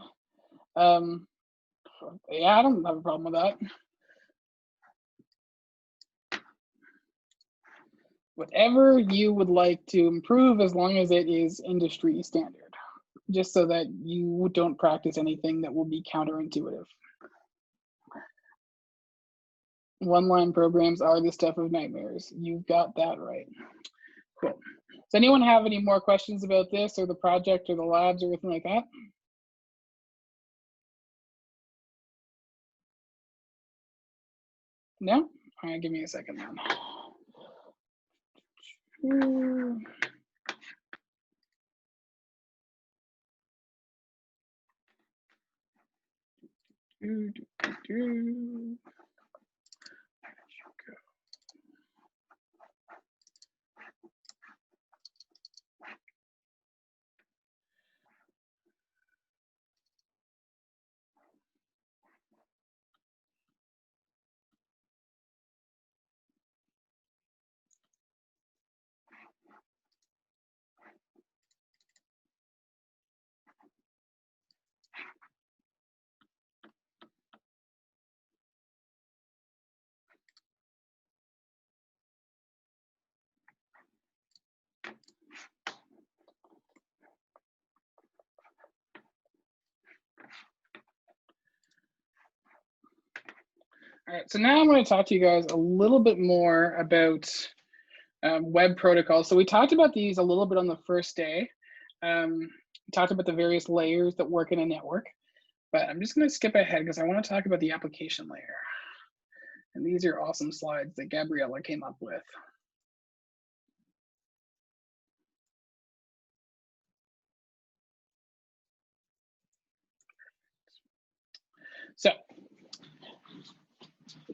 I don't have a problem with that. Whatever you would like to improve, as long as it is industry standard, just so that you don't practice anything that will be counterintuitive. One-line programs are the stuff of nightmares. You've got that right. Cool. Does anyone have any more questions about this or the project or the labs or anything like that? No? All right, give me a second then. All right, so now I'm going to talk to you guys a little bit more about web protocols. So we talked about these a little bit on the first day. We talked about the various layers that work in a network, but I'm just going to skip ahead because I want to talk about the application layer. And these are awesome slides that Gabriella came up with. So,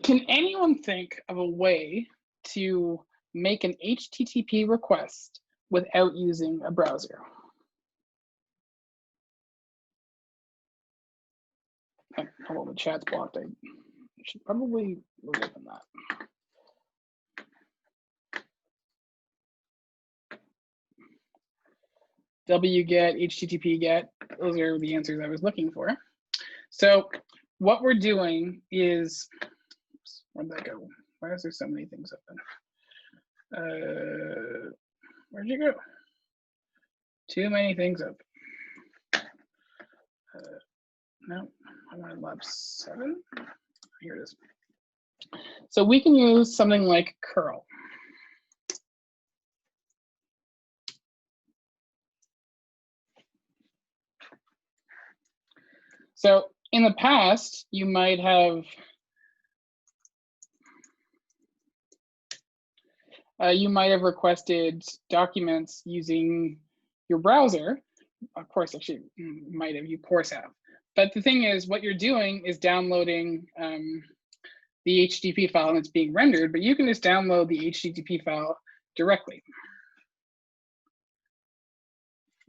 can anyone think of a way to make an HTTP request without using a browser? Oh, hold on, the chat's blocked. I should probably open that. wget, HTTP get, those are the answers I was looking for. So what we're doing is, where'd that go? Why is there so many things open? Where'd you go? Too many things open. No, I'm on lab 7. Here it is. So we can use something like curl. So in the past, you might have requested documents using your browser. Of course, actually, might have, you of course have. But the thing is, what you're doing is downloading the HTTP file and it's being rendered, but you can just download the HTTP file directly.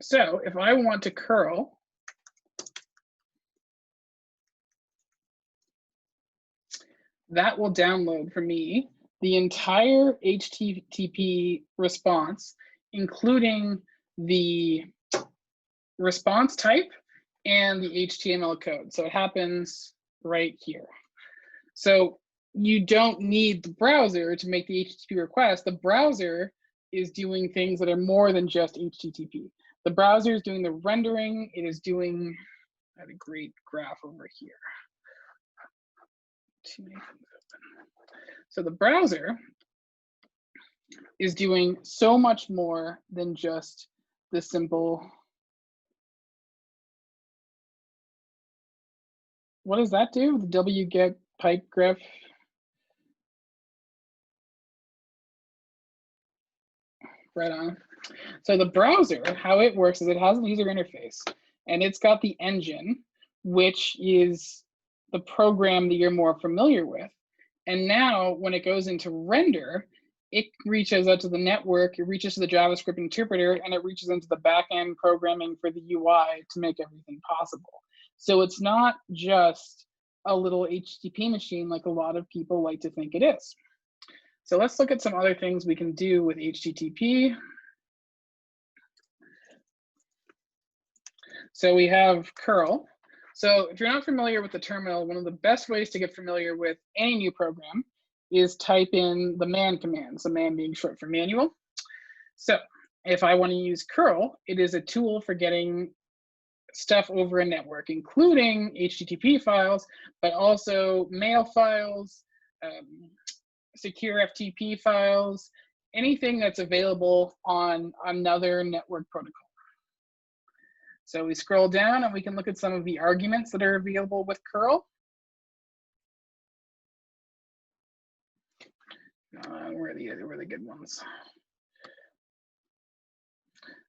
So if I want to curl, that will download for me the entire HTTP response, including the response type and the HTML code. So it happens right here. So you don't need the browser to make the HTTP request. The browser is doing things that are more than just HTTP. The browser is doing the rendering. It is doing, I have a great graph over here. Too many things open. So the browser is doing so much more than just the simple. What does that do? The wget pipe graph. Right on. So the browser, how it works is it has a user interface, and it's got the engine, which is the program that you're more familiar with. And now when it goes into render, it reaches out to the network, it reaches to the JavaScript interpreter, and it reaches into the backend programming for the UI to make everything possible. So it's not just a little HTTP machine like a lot of people like to think it is. So let's look at some other things we can do with HTTP. So we have curl. So if you're not familiar with the terminal, one of the best ways to get familiar with any new program is type in the man commands, the man being short for manual. So if I want to use curl, it is a tool for getting stuff over a network, including HTTP files, but also mail files, secure FTP files, anything that's available on another network protocol. So we scroll down and we can look at some of the arguments that are available with curl. Where are the good ones?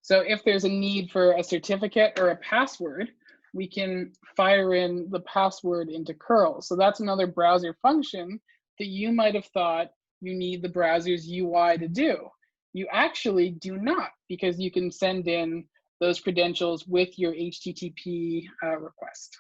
So if there's a need for a certificate or a password, we can fire in the password into curl. So that's another browser function that you might have thought you need the browser's UI to do. You actually do not, because you can send in those credentials with your HTTP request.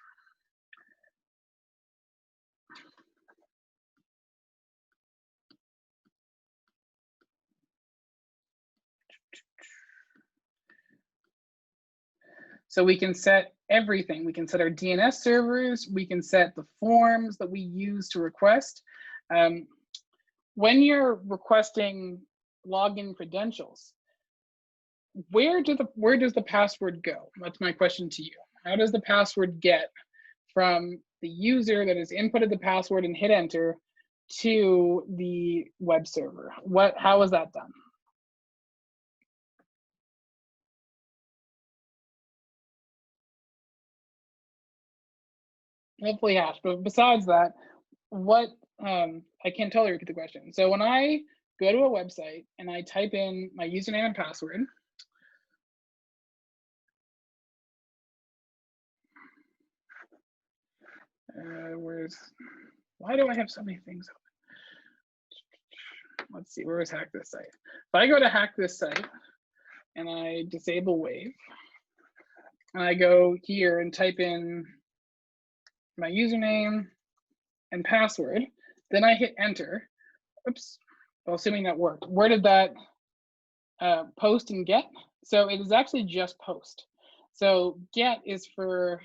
So we can set everything. We can set our DNS servers. We can set the forms that we use to request. When you're requesting login credentials, where does the password go? That's my question to you. How does the password get from the user that has inputted the password and hit enter to the web server? How is that done? Hopefully hash, but besides that, I can't totally repeat the question. So when I go to a website and I type in my username and password, why do I have so many things open? Let's see, where is hack this site? If I go to hack this site and I disable Wave, and I go here and type in my username and password, then I hit enter. Oops, well, assuming that worked. Where did that post and get? So it is actually just post. So get is for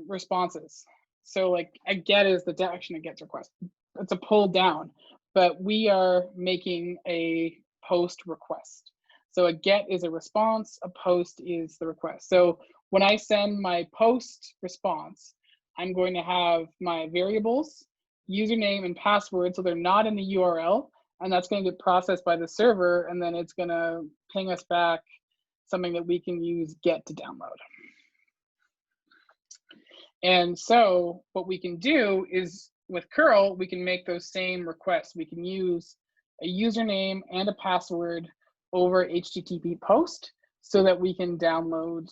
responses. So like a get is the action that gets request. It's a pull down, but we are making a post request. So a get is a response, a post is the request. So when I send my post response, I'm going to have my variables, username and password, so they're not in the URL, and that's going to get processed by the server, and then it's going to ping us back something that we can use get to download. And so what we can do is with curl, we can make those same requests. We can use a username and a password over HTTP post so that we can download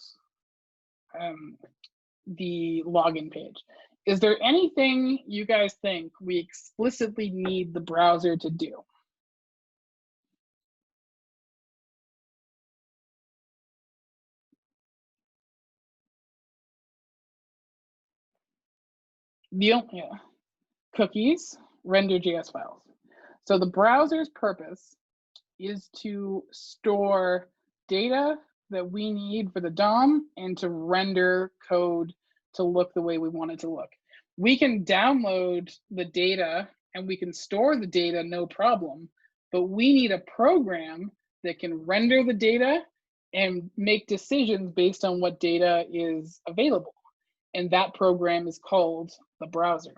the login page. Is there anything you guys think we explicitly need the browser to do? Cookies, render.js files. So the browser's purpose is to store data that we need for the DOM and to render code to look the way we want it to look. We can download the data and we can store the data, no problem, but we need a program that can render the data and make decisions based on what data is available. And that program is called the browser.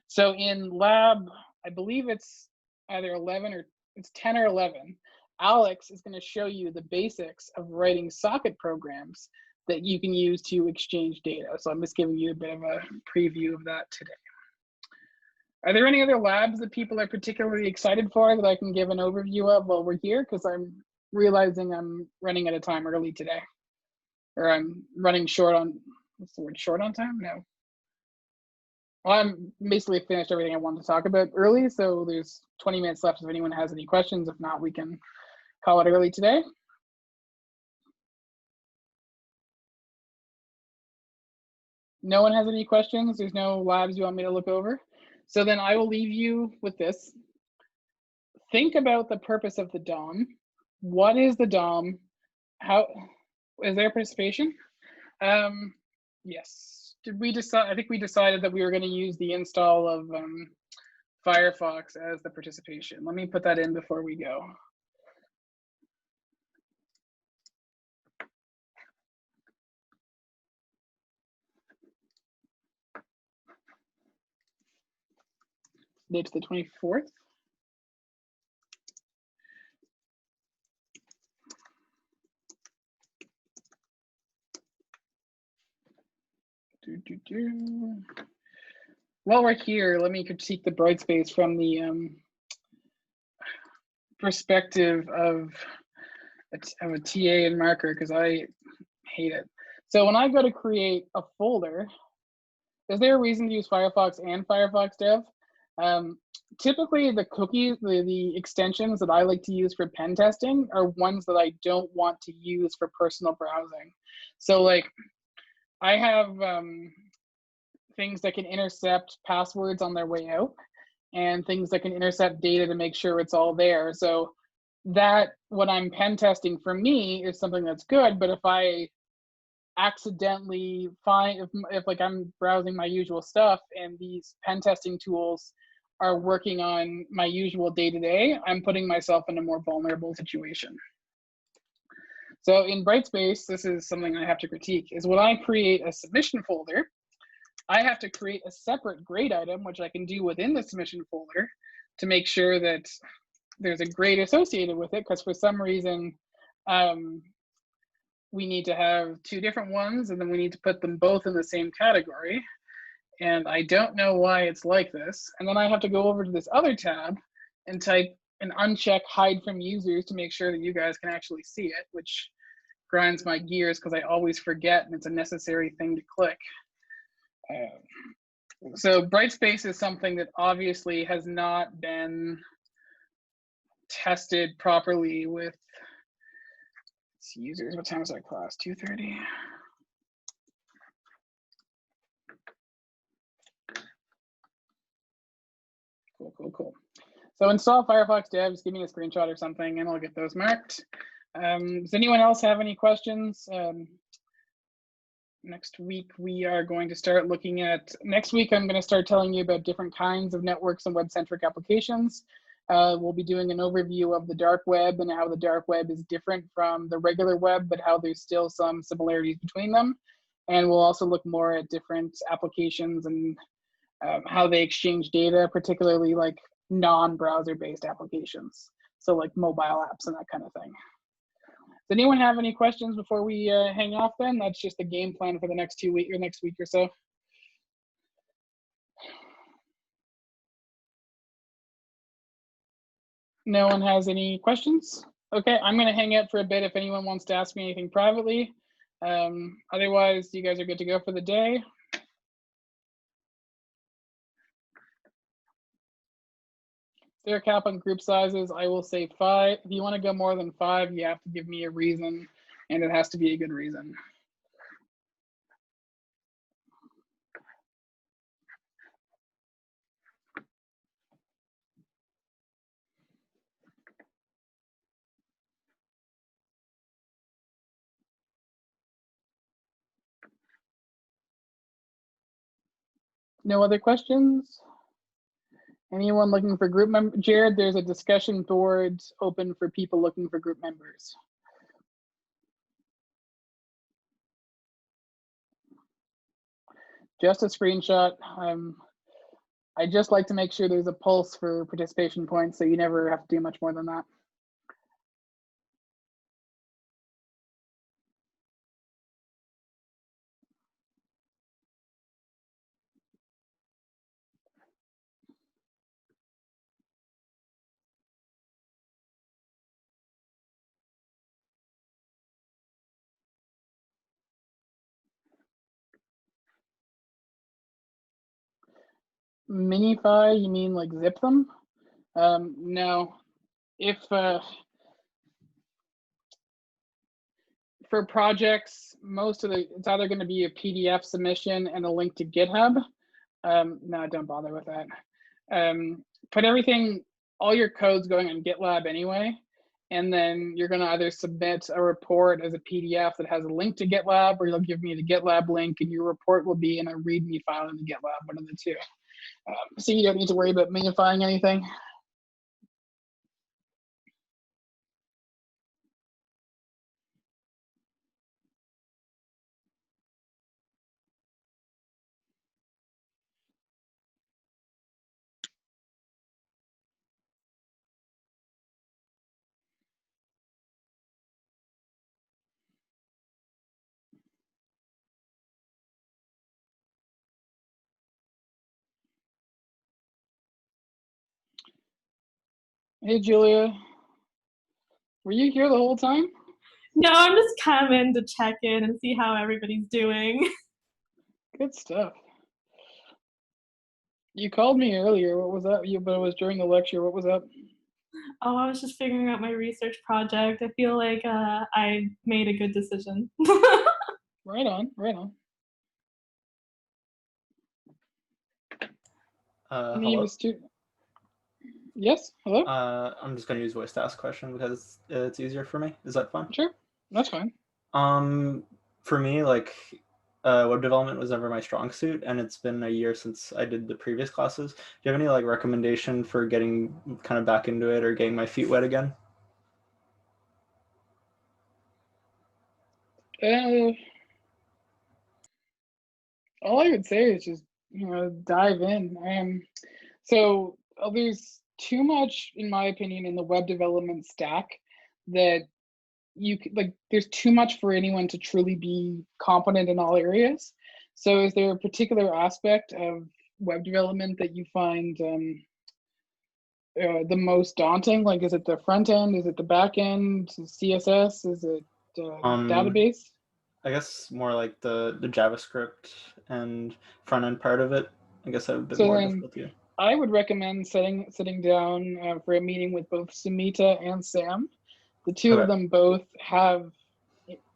So in lab, I believe it's either 11 or it's 10 or 11, Alex is going to show you the basics of writing socket programs that you can use to exchange data. So I'm just giving you a bit of a preview of that today. Are there any other labs that people are particularly excited for that I can give an overview of while we're here? Because I'm realizing I'm running out of time early today. Or I'm running short on, what's the word, short on time? No. Well, I'm basically finished everything I wanted to talk about early, so there's 20 minutes left if anyone has any questions. If not, we can call it early today. No one has any questions? There's no labs you want me to look over? So then I will leave you with this. Think about the purpose of the DOM. What is the DOM? How is there participation? Yes. Did we decide? I think we decided that we were going to use the install of Firefox as the participation. Let me put that in before we go. Date's the 24th. While we're here, let me critique the Brightspace from the perspective of a TA and marker, because I hate it. So when I go to create a folder, is there a reason to use Firefox and Firefox Dev? Typically, the cookies, the extensions that I like to use for pen testing are ones that I don't want to use for personal browsing. So like, I have things that can intercept passwords on their way out, and things that can intercept data to make sure it's all there. So that, when I'm pen testing, for me, is something that's good. But if I accidentally find, if like I'm browsing my usual stuff and these pen testing tools are working on my usual day-to-day, I'm putting myself in a more vulnerable situation. So in Brightspace, this is something I have to critique, is when I create a submission folder, I have to create a separate grade item, which I can do within the submission folder, to make sure that there's a grade associated with it, because for some reason, we need to have two different ones, and then we need to put them both in the same category. And I don't know why it's like this. And then I have to go over to this other tab and type and uncheck hide from users to make sure that you guys can actually see it, which grinds my gears because I always forget, and it's a necessary thing to click. So Brightspace is something that obviously has not been tested properly with users. What time is our class? 2:30. Cool. So install Firefox Devs, give me a screenshot or something, and I'll get those marked. Does anyone else have any questions? Next week, we are going to start looking at, next week, I'm going to start telling you about different kinds of networks and web-centric applications. We'll be doing an overview of the dark web and how the dark web is different from the regular web, but how there's still some similarities between them. And we'll also look more at different applications and how they exchange data, particularly like non-browser based applications. So like mobile apps and that kind of thing. Does anyone have any questions before we hang off then? That's just the game plan for the next 2 weeks or next week or so. No one has any questions? Okay, I'm gonna hang out for a bit if anyone wants to ask me anything privately. Otherwise, you guys are good to go for the day. There are cap on group sizes. I will say 5. If you want to go more than 5, you have to give me a reason, and it has to be a good reason. No other questions? Anyone looking for group member? Jared, there's a discussion board open for people looking for group members. Just a screenshot. I just like to make sure there's a pulse for participation points, so you never have to do much more than that. Minify, you mean like zip them? No. If for projects, it's either going to be a PDF submission and a link to GitHub. No, don't bother with that. Put all your code's going on GitLab anyway, and then you're going to either submit a report as a PDF that has a link to GitLab, or you'll give me the GitLab link, and your report will be in a README file in the GitLab, one of the two. So you don't need to worry about minifying anything. Hey, Julia. Were you here the whole time? No, I'm just coming to check in and see how everybody's doing. Good stuff. You called me earlier. What was that? But it was during the lecture. What was up? Oh, I was just figuring out my research project. I feel like I made a good decision. Right on, right on. Hello? Yes, hello? I'm just going to use voice to ask a question because it's easier for me. Is that fine? Sure, that's fine. For me, like, web development was never my strong suit, and it's been a year since I did the previous classes. Do you have any, like, recommendation for getting kind of back into it or getting my feet wet again? All I would say is just, dive in. So there's too much, in my opinion, in the web development stack that there's too much for anyone to truly be competent in all areas. So is there a particular aspect of web development that you find the most daunting? Like, is it the front end? Is it the back end? Is it CSS? Is it database? I guess more like the JavaScript and front end part of it. I guess that would be more difficult. Yeah. I would recommend sitting down for a meeting with both Sumita and Sam. The two of them both have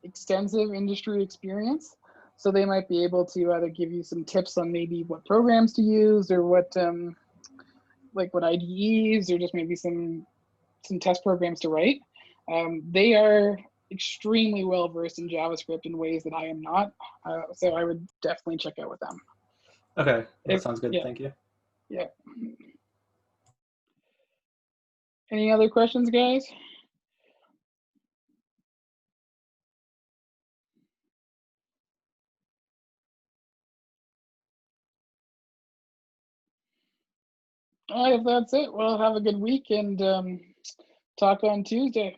extensive industry experience, so they might be able to either give you some tips on maybe what programs to use, or what IDEs, or just maybe some test programs to write. They are extremely well versed in JavaScript in ways that I am not, so I would definitely check out with them. Okay, that sounds good. Thank you. Yeah. Any other questions, guys? All right, if that's it, well, have a good week, and talk on Tuesday.